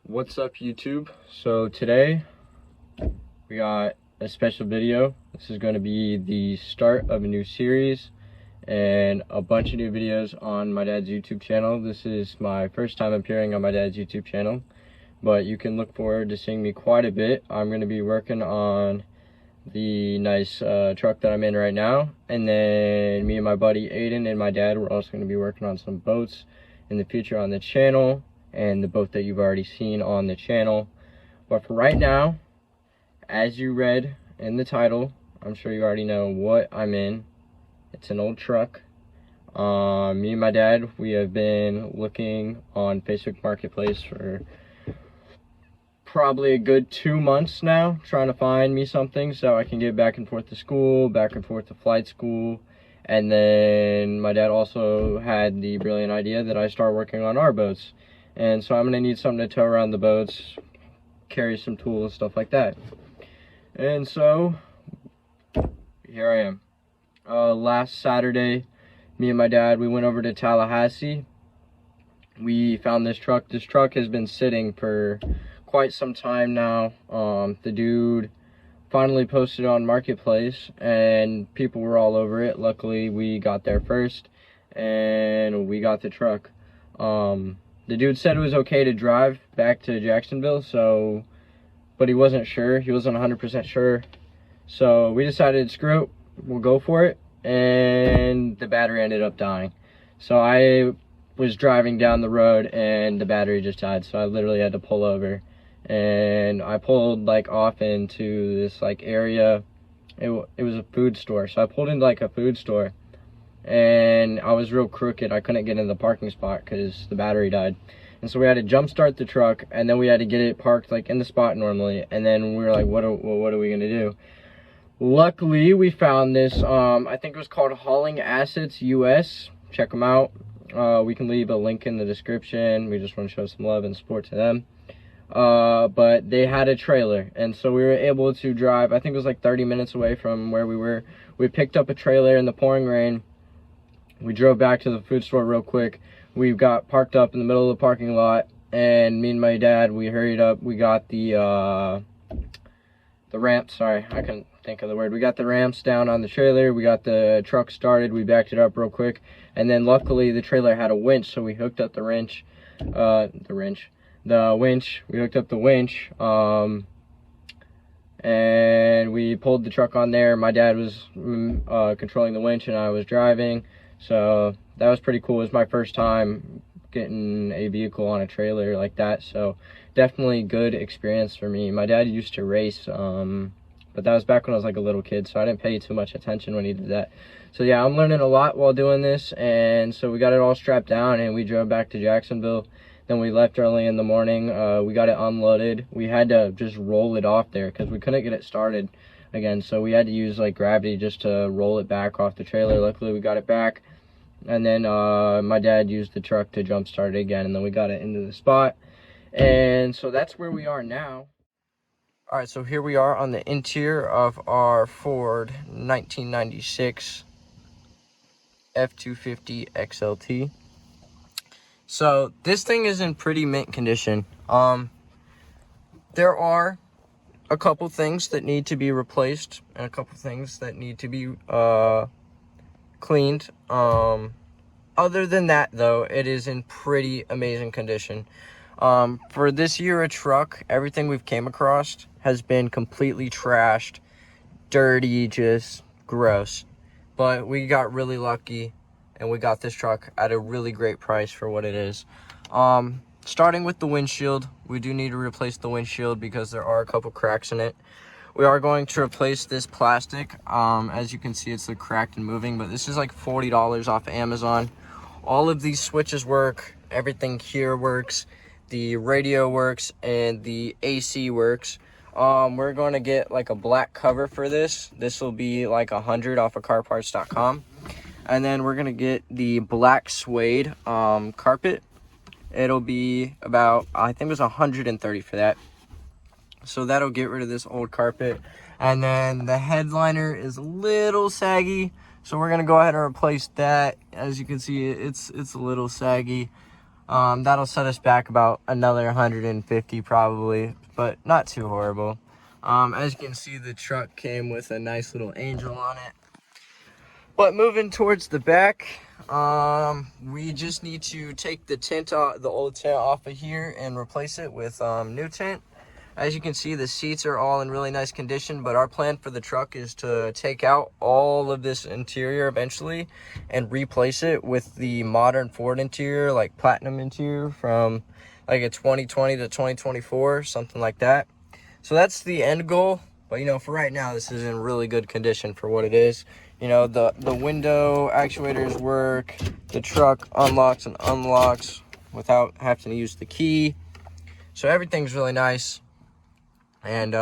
What's up, YouTube? So today we got a special video. This is going to be the start of a new series and a bunch of new videos on my dad's YouTube channel. This is my first time appearing on my dad's YouTube channel, but you can look forward to seeing me quite a bit. I'm going to be working on the nice truck that I'm in right now, and then me and my buddy Aiden and my dad, we're also going to be working on some boats in the future on the channel, and the boat that you've already seen on the channel. But for right now, as you read in the title, I'm sure you already know what I'm in. It's an old truck. Me and my dad, we have been looking on Facebook Marketplace for probably a good 2 months now, trying to find me something so I can get back and forth to school, back and forth to flight school. And then my dad also had the brilliant idea that I start working on our boats. And so I'm going to need something to tow around the boats, carry some tools, stuff like that. And so here I am. Last Saturday, me and my dad, we went over to Tallahassee. We found this truck. This truck has been sitting for quite some time now. The dude finally posted it on Marketplace and people were all over it. Luckily, we got there first and we got the truck. The dude said it was okay to drive back to Jacksonville, but he wasn't sure. He wasn't 100% sure. So we decided, screw it, we'll go for it. And the battery ended up dying. So I was driving down the road and the battery just died. So I literally had to pull over. And I pulled off into this area. It was a food store. So I pulled into a food store. And I was real crooked. I couldn't get in the parking spot because the battery died. And so we had to jump start the truck, and then we had to get it parked in the spot normally. And then we were like, what are we gonna do? Luckily, we found this. I think it was called Hauling Assets US. Check them out. We can leave a link in the description. We just want to show some love and support to them. But they had a trailer, and so we were able to drive. I think it was 30 minutes away from where we were. We picked up a trailer in the pouring rain. We drove back to the food store real quick. We got parked up in the middle of the parking lot, and me and my dad, we hurried up. We got the ramps. Sorry, I couldn't think of the word. We got the ramps down on the trailer. We got the truck started. We backed it up real quick, and then luckily the trailer had a winch, so we hooked up the winch. We hooked up the winch, and we pulled the truck on there. My dad was controlling the winch, and I was driving. So that was pretty cool. It was my first time getting a vehicle on a trailer like that. So definitely good experience for me. My dad used to race, but that was back when I was a little kid. So I didn't pay too much attention when he did that. So yeah, I'm learning a lot while doing this. And so we got it all strapped down and we drove back to Jacksonville. Then we left early in the morning. We got it unloaded. We had to just roll it off there because we couldn't get it started again. So we had to use gravity just to roll it back off the trailer. Luckily, we got it back. And then my dad used the truck to jump start it again, and then we got it into the spot. And so that's where we are now. All right, so here we are on the interior of our Ford 1996 F250 XLT. So this thing is in pretty mint condition. There are a couple things that need to be replaced and a couple things that need to be cleaned. Other than that, though, it is in pretty amazing condition. For this year a truck, everything we've came across has been completely trashed, dirty, just gross. But we got really lucky and we got this truck at a really great price for what it is. Starting with the windshield, we do need to replace the windshield because there are a couple cracks in it. We are going to replace this plastic. As you can see, it's cracked and moving, but this is $40 off Amazon. All of these switches work. Everything here works. The radio works and the AC works. We're going to get a black cover for this. This will be $100 off of carparts.com. And then we're going to get the black suede carpet. It'll be about, I think it was $130 for that. So that'll get rid of this old carpet. And then the headliner is a little saggy, so we're gonna go ahead and replace that. As you can see, it's a little saggy. That'll set us back about another 150 probably, but not too horrible. As you can see, the truck came with a nice little angel on it. But moving towards the back, we just need to take the tint off, the old tint off of here, and replace it with new tint. As you can see, the seats are all in really nice condition, but our plan for the truck is to take out all of this interior eventually and replace it with the modern Ford interior, like platinum interior from like a 2020 to 2024, something like that. So that's the end goal. But, you know, for right now, this is in really good condition for what it is. You know, the window actuators work, the truck unlocks and unlocks without having to use the key. So everything's really nice. And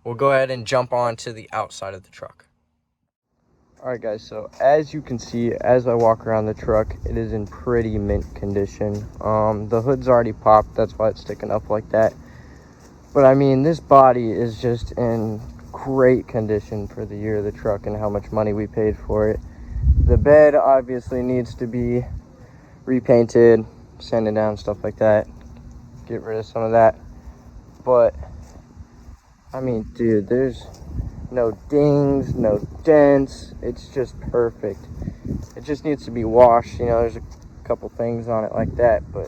we'll go ahead and jump on to the outside of the truck. Alright guys, so as you can see, as I walk around the truck, it is in pretty mint condition. The hood's already popped, that's why it's sticking up like that. But I mean, this body is just in great condition for the year of the truck and how much money we paid for it. The bed obviously needs to be repainted, sanded down, stuff like that. Get rid of some of that. But I mean, dude, there's no dings, no dents. It's just perfect. It just needs to be washed. You know, there's a couple things on it like that, but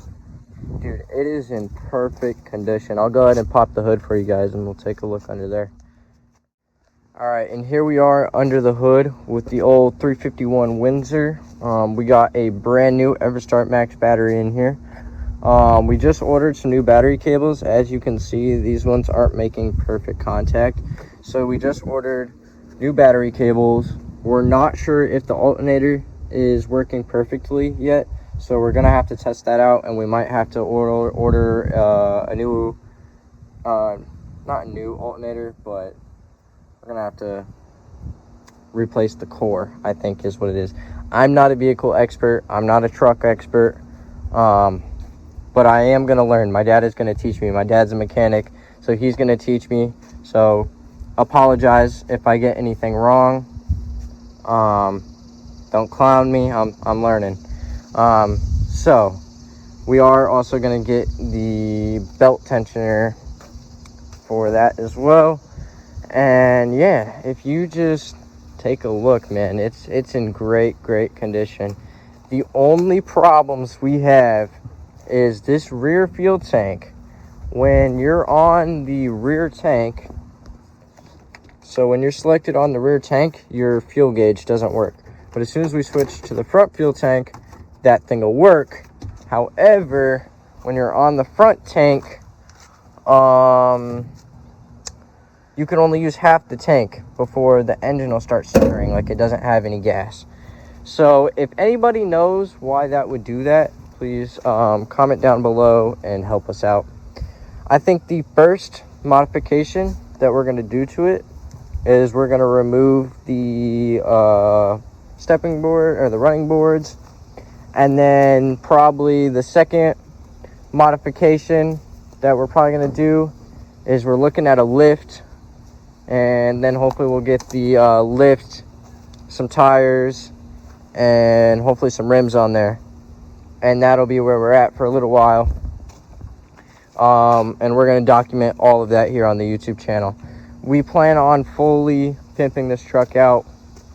dude, it is in perfect condition. I'll go ahead and pop the hood for you guys and we'll take a look under there. All right, and here we are under the hood with the old 351 Windsor. We got a brand new EverStart Max battery in here. We just ordered some new battery cables. As you can see, these ones aren't making perfect contact. So we just ordered new battery cables. We're not sure if the alternator is working perfectly yet. So we're gonna have to test that out, and we might have to order a new, not a new alternator, but we're gonna have to replace the core, I think is what it is. I'm not a vehicle expert. I'm not a truck expert. But I am going to learn. My dad is going to teach me. My dad's a mechanic, so he's going to teach me. So apologize if I get anything wrong. Don't clown me. I'm learning. So we are also going to get the belt tensioner for that as well. And yeah, if you just take a look, man, it's in great condition. The only problems we have is this rear fuel tank. When you're on the rear tank, so when you're selected on the rear tank, your fuel gauge doesn't work. But as soon as we switch to the front fuel tank, that thing will work. However, when you're on the front tank, you can only use half the tank before the engine will start stirring, like it doesn't have any gas. So if anybody knows why that would do that, please comment down below and help us out. I think the first modification that we're going to do to it is we're going to remove the stepping board or the running boards, and then probably the second modification that we're probably going to do is we're looking at a lift, and then hopefully we'll get the lift, some tires, and hopefully some rims on there. And that'll be where we're at for a little while. And we're going to document all of that here on the YouTube channel. We plan on fully pimping this truck out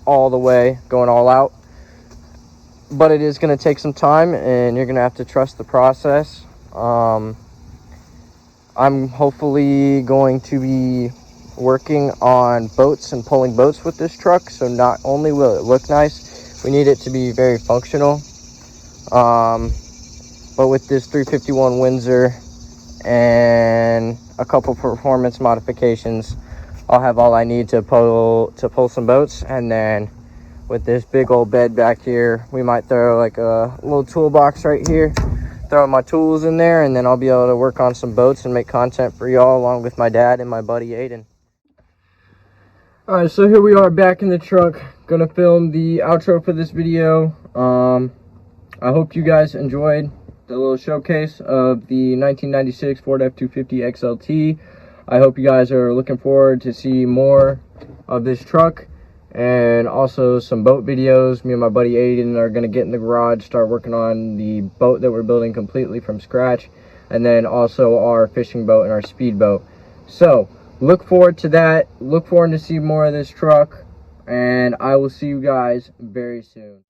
all the way, going all out. But it is going to take some time, and you're going to have to trust the process. I'm hopefully going to be working on boats and pulling boats with this truck. So not only will it look nice, we need it to be very functional. But with this 351 Windsor and a couple performance modifications, I'll have all I need to pull some boats. And then with this big old bed back here, we might throw like a little toolbox right here, throw my tools in there, and then I'll be able to work on some boats and make content for y'all along with my dad and my buddy Aiden. Alright, so here we are back in the truck, gonna film the outro for this video. I hope you guys enjoyed the little showcase of the 1996 Ford F250 XLT. I hope you guys are looking forward to see more of this truck. and also some boat videos. Me and my buddy Aiden are going to get in the garage, start working on the boat that we're building completely from scratch, and then also our fishing boat and our speedboat. So look forward to that. Look forward to see more of this truck, and I will see you guys very soon.